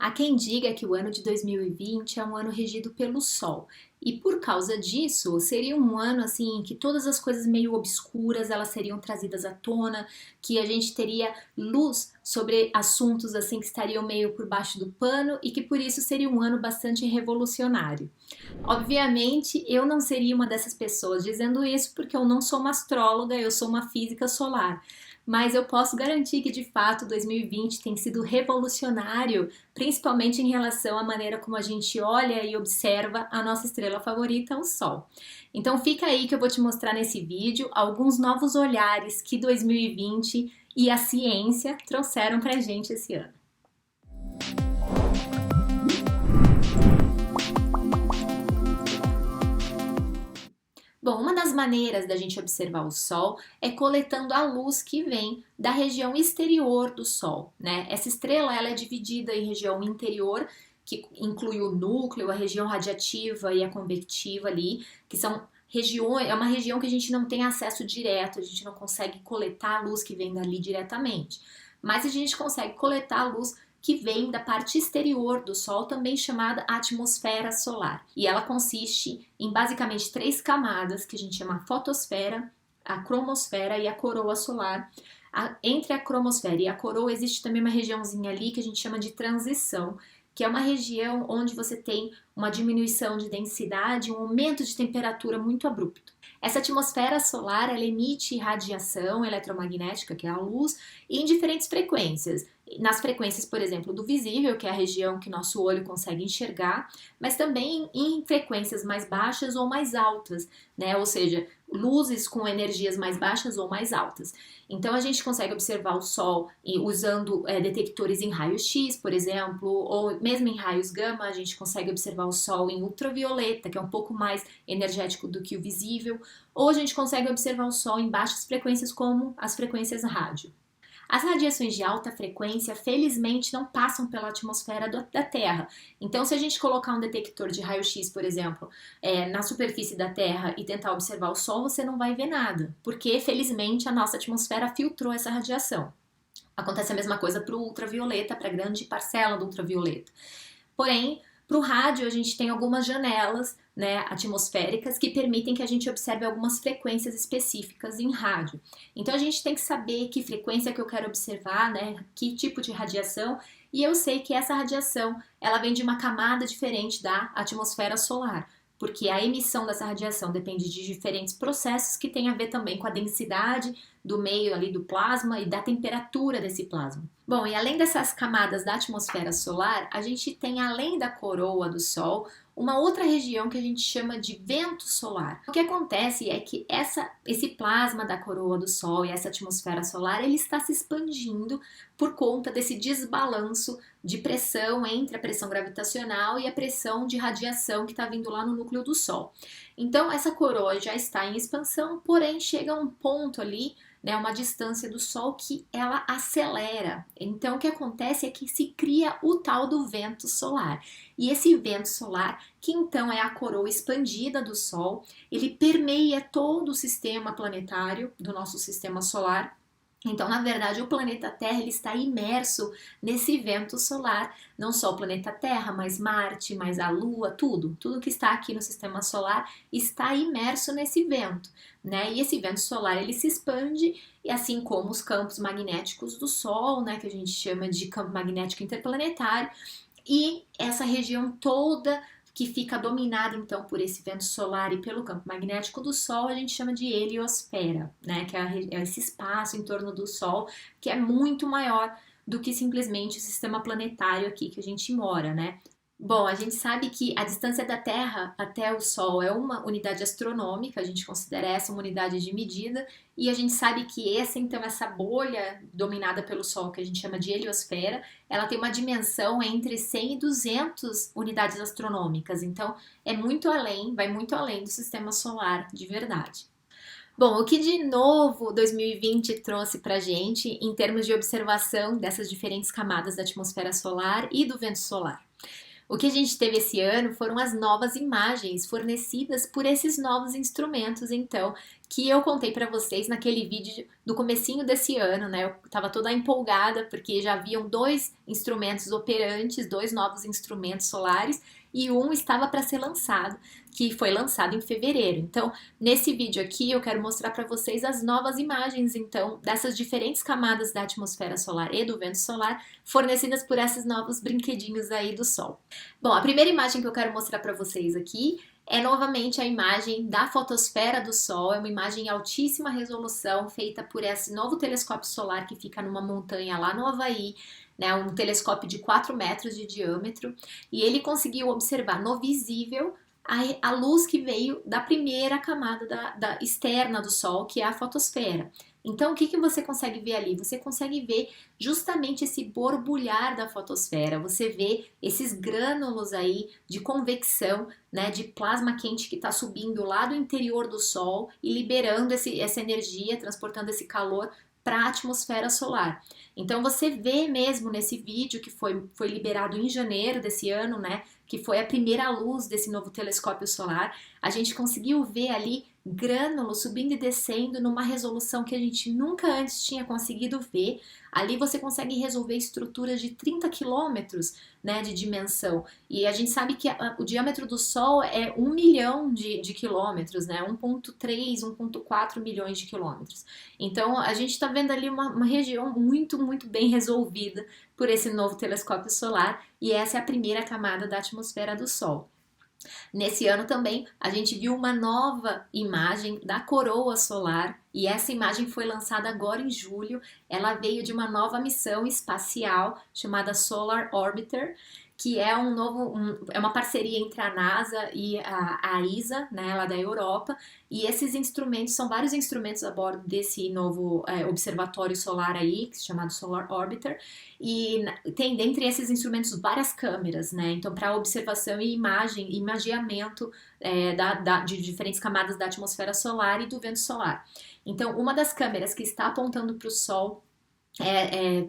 Há quem diga que o ano de 2020 é um ano regido pelo Sol. E por causa disso, seria um ano assim em que todas as coisas meio obscuras, elas seriam trazidas à tona, que a gente teria luz sobre assuntos assim que estariam meio por baixo do pano e que por isso seria um ano bastante revolucionário. Obviamente, eu não seria uma dessas pessoas dizendo isso porque eu não sou uma astróloga, eu sou uma física solar. Mas eu posso garantir que de fato 2020 tem sido revolucionário, principalmente em relação à maneira como a gente olha e observa a nossa estrela favorita, o Sol. Então fica aí que eu vou te mostrar nesse vídeo alguns novos olhares que 2020 e a ciência trouxeram pra gente esse ano. Bom, uma das maneiras da gente observar o Sol é coletando a luz que vem da região exterior do Sol, né? Essa estrela ela é dividida em região interior, que inclui o núcleo, a região radiativa e a convectiva ali, que são regiões, é uma região que a gente não tem acesso direto, a gente não consegue coletar a luz que vem dali diretamente, mas a gente consegue coletar a luz que vem da parte exterior do Sol, também chamada atmosfera solar. E ela consiste em basicamente três camadas, que a gente chama a fotosfera, a cromosfera e a coroa solar. Entre a cromosfera e a coroa existe também uma regiãozinha ali que a gente chama de transição, que é uma região onde você tem uma diminuição de densidade, um aumento de temperatura muito abrupto. Essa atmosfera solar ela emite radiação eletromagnética, que é a luz, em diferentes frequências. Nas frequências, por exemplo, do visível, que é a região que nosso olho consegue enxergar, mas também em frequências mais baixas ou mais altas, né? Ou seja, luzes com energias mais baixas ou mais altas. Então a gente consegue observar o Sol usando detectores em raio-x, por exemplo, ou mesmo em raios gama, a gente consegue observar o Sol em ultravioleta, que é um pouco mais energético do que o visível, ou a gente consegue observar o Sol em baixas frequências, como as frequências rádio. As radiações de alta frequência, felizmente, não passam pela atmosfera da Terra. Então, se a gente colocar um detector de raio-x, por exemplo, na superfície da Terra e tentar observar o Sol, você não vai ver nada, porque, felizmente, a nossa atmosfera filtrou essa radiação. Acontece a mesma coisa para o ultravioleta, para a grande parcela do ultravioleta. Porém, para o rádio, a gente tem algumas janelas, né, atmosféricas que permitem que a gente observe algumas frequências específicas em rádio. Então a gente tem que saber que frequência que eu quero observar, né, que tipo de radiação, e eu sei que essa radiação ela vem de uma camada diferente da atmosfera solar, porque a emissão dessa radiação depende de diferentes processos que têm a ver também com a densidade do meio ali do plasma e da temperatura desse plasma. Bom, e além dessas camadas da atmosfera solar, a gente tem, além da coroa do Sol, uma outra região que a gente chama de vento solar. O que acontece é que esse plasma da coroa do Sol e essa atmosfera solar, ele está se expandindo por conta desse desbalanço de pressão entre a pressão gravitacional e a pressão de radiação que está vindo lá no núcleo do Sol. Então, essa coroa já está em expansão, porém chega a um ponto ali, né, uma distância do Sol que ela acelera. Então, o que acontece é que se cria o tal do vento solar. E esse vento solar, que então é a coroa expandida do Sol, ele permeia todo o sistema planetário do nosso sistema solar. Então, na verdade, o planeta Terra ele está imerso nesse vento solar, não só o planeta Terra, mas Marte, mais a Lua, tudo que está aqui no sistema solar está imerso nesse vento, né? E esse vento solar ele se expande, e assim como os campos magnéticos do Sol, né, que a gente chama de campo magnético interplanetário, e essa região toda que fica dominada então por esse vento solar e pelo campo magnético do Sol, a gente chama de heliosfera, né? Que é esse espaço em torno do Sol que é muito maior do que simplesmente o sistema planetário aqui que a gente mora, né? Bom, a gente sabe que a distância da Terra até o Sol é uma unidade astronômica, a gente considera essa uma unidade de medida, e a gente sabe que essa bolha dominada pelo Sol, que a gente chama de heliosfera, ela tem uma dimensão entre 100 e 200 unidades astronômicas, então é muito além, vai muito além do sistema solar de verdade. Bom, o que de novo 2020 trouxe pra gente em termos de observação dessas diferentes camadas da atmosfera solar e do vento solar? O que a gente teve esse ano foram as novas imagens fornecidas por esses novos instrumentos, então, que eu contei para vocês naquele vídeo do comecinho desse ano, né? Eu estava toda empolgada porque já haviam dois instrumentos operantes, dois novos instrumentos solares e um estava para ser lançado, que foi lançado em fevereiro. Então, nesse vídeo aqui eu quero mostrar para vocês as novas imagens, então, dessas diferentes camadas da atmosfera solar e do vento solar, fornecidas por esses novos brinquedinhos aí do Sol. Bom, a primeira imagem que eu quero mostrar para vocês aqui é novamente a imagem da fotosfera do Sol, é uma imagem em altíssima resolução feita por esse novo telescópio solar que fica numa montanha lá no Havaí, né, um telescópio de 4 metros de diâmetro, e ele conseguiu observar no visível a luz que veio da primeira camada da externa do Sol, que é a fotosfera. Então, o que você consegue ver ali? Você consegue ver justamente esse borbulhar da fotosfera. Você vê esses grânulos aí de convecção, né, de plasma quente que está subindo lá do interior do Sol e liberando essa energia, transportando esse calor para a atmosfera solar. Então você vê mesmo nesse vídeo que foi liberado em janeiro desse ano, né, que foi a primeira luz desse novo telescópio solar, a gente conseguiu ver ali grânulos subindo e descendo numa resolução que a gente nunca antes tinha conseguido ver. Ali você consegue resolver estruturas de 30 quilômetros, né, de dimensão. E a gente sabe que o diâmetro do Sol é 1 milhão de quilômetros, né, 1,3, 1,4 milhões de quilômetros. Então a gente está vendo ali uma região muito bem resolvida por esse novo telescópio solar, e essa é a primeira camada da atmosfera do Sol. Nesse ano também a gente viu uma nova imagem da coroa solar e essa imagem foi lançada agora em julho. Ela veio de uma nova missão espacial chamada Solar Orbiter, que é é uma parceria entre a NASA e a ESA, né, lá da Europa, e esses instrumentos, são vários instrumentos a bordo desse novo observatório solar aí, chamado Solar Orbiter, e tem dentre esses instrumentos várias câmeras, né, então para observação e imagem, imageamento de diferentes camadas da atmosfera solar e do vento solar. Então, uma das câmeras que está apontando para o Sol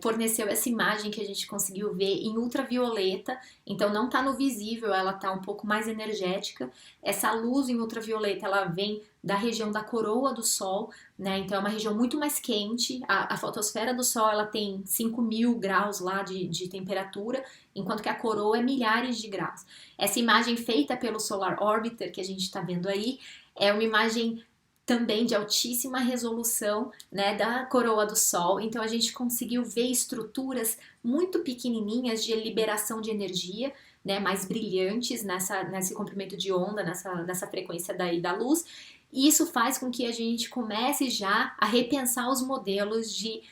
forneceu essa imagem que a gente conseguiu ver em ultravioleta, então não está no visível, ela está um pouco mais energética. Essa luz em ultravioleta ela vem da região da coroa do Sol, né? Então é uma região muito mais quente. A fotosfera do Sol ela tem 5.000 graus lá de temperatura, enquanto que a coroa é milhares de graus. Essa imagem feita pelo Solar Orbiter que a gente está vendo aí é uma imagem também de altíssima resolução, né, da coroa do Sol. Então a gente conseguiu ver estruturas muito pequenininhas de liberação de energia, né, mais brilhantes nesse comprimento de onda, nessa frequência da luz. E isso faz com que a gente comece já a repensar os modelos de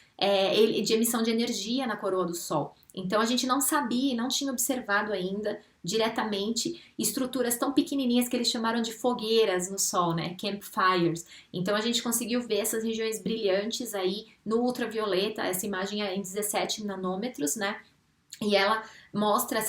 emissão de energia na coroa do Sol. Então a gente não sabia, não tinha observado ainda diretamente estruturas tão pequenininhas que eles chamaram de fogueiras no Sol, né, campfires. Então a gente conseguiu ver essas regiões brilhantes aí no ultravioleta, essa imagem é em 17 nanômetros, né, e ela mostra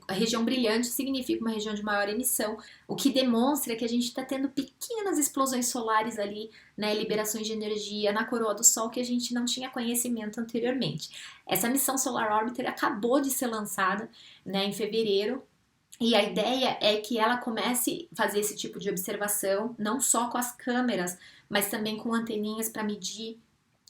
a região brilhante significa uma região de maior emissão, o que demonstra que a gente está tendo pequenas explosões solares ali, né, liberações de energia na coroa do Sol que a gente não tinha conhecimento anteriormente. Essa missão Solar Orbiter acabou de ser lançada, né, em fevereiro, e a ideia é que ela comece a fazer esse tipo de observação, não só com as câmeras, mas também com anteninhas para medir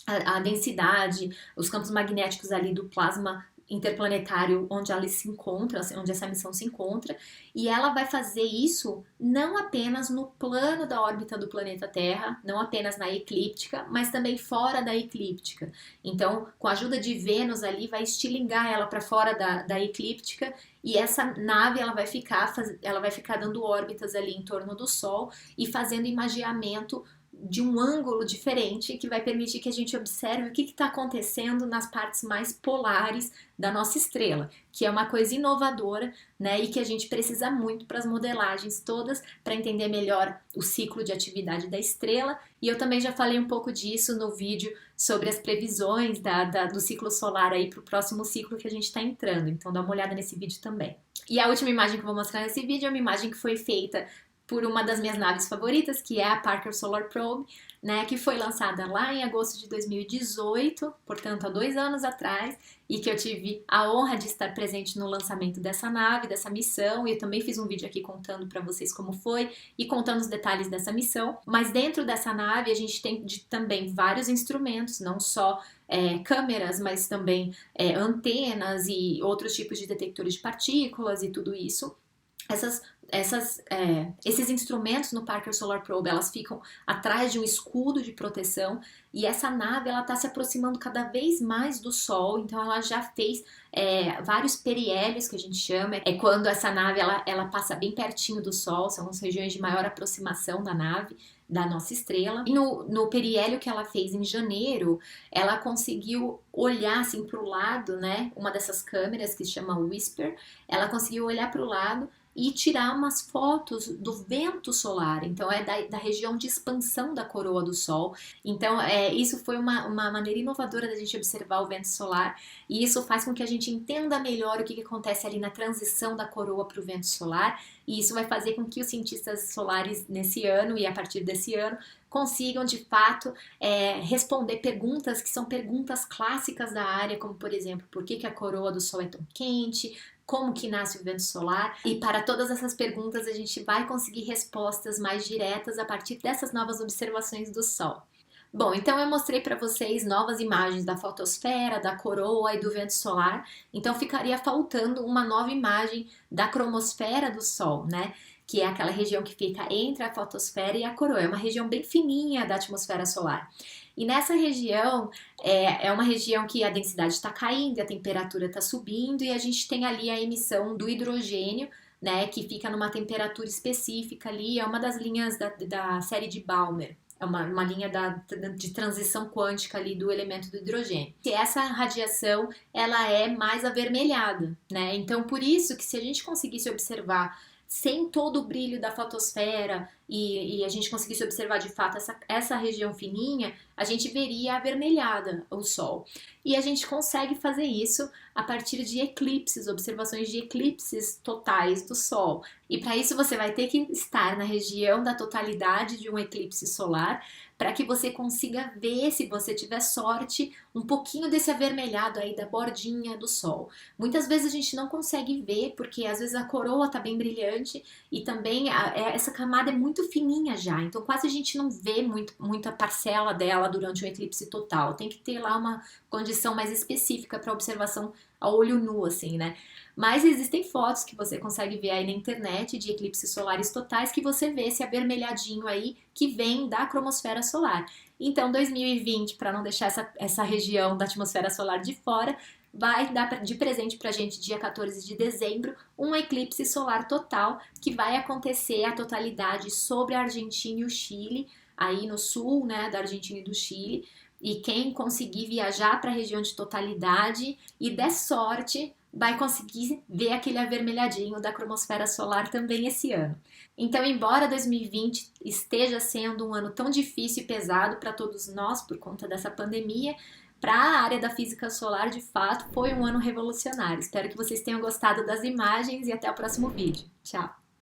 a densidade, os campos magnéticos ali do plasma interplanetário onde ela se encontra, onde essa missão se encontra, e ela vai fazer isso não apenas no plano da órbita do planeta Terra, não apenas na eclíptica, mas também fora da eclíptica. Então, com a ajuda de Vênus ali, vai estilingar ela para fora da eclíptica, e essa nave ela vai ficar dando órbitas ali em torno do Sol e fazendo imageamento de um ângulo diferente que vai permitir que a gente observe o que está acontecendo nas partes mais polares da nossa estrela, que é uma coisa inovadora, né, e que a gente precisa muito para as modelagens todas, para entender melhor o ciclo de da estrela. E eu também já falei um pouco disso no vídeo sobre as previsões do ciclo solar aí para o próximo ciclo que a gente está entrando, então dá uma olhada nesse vídeo também. E a última imagem que eu vou mostrar nesse vídeo é uma imagem que foi feita por uma das minhas naves favoritas, que é a Parker Solar Probe, né, que foi lançada lá em agosto de 2018, portanto há 2 anos atrás, e que eu tive a honra de estar presente no lançamento dessa nave, dessa missão, e eu também fiz um vídeo aqui contando para vocês como foi e contando os detalhes dessa missão. Mas dentro dessa nave a gente tem também vários instrumentos, não só câmeras, mas também antenas e outros tipos de detectores de partículas e tudo isso. Esses instrumentos no Parker Solar Probe, elas ficam atrás de um escudo de proteção, e essa nave ela está se aproximando cada vez mais do Sol, então ela já fez vários periélios, que a gente chama, é quando essa nave ela passa bem pertinho do Sol, são as regiões de maior aproximação da nave, da nossa estrela. E no periélio que ela fez em janeiro, ela conseguiu olhar assim para o lado, né? Uma dessas câmeras que se chama Whisper, ela conseguiu olhar para o lado e tirar umas fotos do vento solar. Então é da região de expansão da coroa do Sol. Então isso foi uma maneira inovadora da gente observar o vento solar, e isso faz com que a gente entenda melhor o que acontece ali na transição da coroa para o vento solar, e isso vai fazer com que os cientistas solares nesse ano e a partir desse ano consigam de fato responder perguntas que são perguntas clássicas da área, como por exemplo, por que a coroa do Sol é tão quente? Como que nasce o vento solar? E para todas essas perguntas a gente vai conseguir respostas mais diretas a partir dessas novas observações do Sol. Bom, então eu mostrei para vocês novas imagens da fotosfera, da coroa e do vento solar, então ficaria faltando uma nova imagem da cromosfera do Sol, né? Que é aquela região que fica entre a fotosfera e a coroa, é uma região bem fininha da atmosfera solar. E nessa região, é uma região que a densidade está caindo, a temperatura está subindo, e a gente tem ali a emissão do hidrogênio, né, que fica numa temperatura específica ali, é uma das linhas da série de Balmer. É uma linha de transição quântica ali do elemento do hidrogênio. E essa radiação, ela é mais avermelhada, né? Então, por isso que se a gente conseguisse observar sem todo o brilho da fotosfera e a gente conseguisse observar de fato essa região fininha, a gente veria avermelhada o Sol. E a gente consegue fazer isso a partir de eclipses, observações de eclipses totais do Sol. E para isso você vai ter que estar na região da totalidade de um eclipse solar, para que você consiga ver, se você tiver sorte, um pouquinho desse avermelhado aí da bordinha do Sol. Muitas vezes a gente não consegue ver, porque às vezes a coroa está bem brilhante e também essa camada é muito fininha já, então quase a gente não vê muita parcela dela durante o eclipse total. Tem que ter lá uma condição mais específica para observação a olho nu, assim, né? Mas existem fotos que você consegue ver aí na internet de eclipses solares totais, que você vê esse avermelhadinho aí que vem da cromosfera solar. Então 2020, para não deixar essa região da atmosfera solar de fora, vai dar de presente pra gente dia 14 de dezembro um eclipse solar total, que vai acontecer a totalidade sobre a Argentina e o Chile, aí no sul, né, da Argentina e do Chile. E quem conseguir viajar para a região de totalidade e der sorte, vai conseguir ver aquele avermelhadinho da cromosfera solar também esse ano. Então, embora 2020 esteja sendo um ano tão difícil e pesado para todos nós por conta dessa pandemia, para a área da física solar, de fato, foi um ano revolucionário. Espero que vocês tenham gostado das imagens e até o próximo vídeo. Tchau!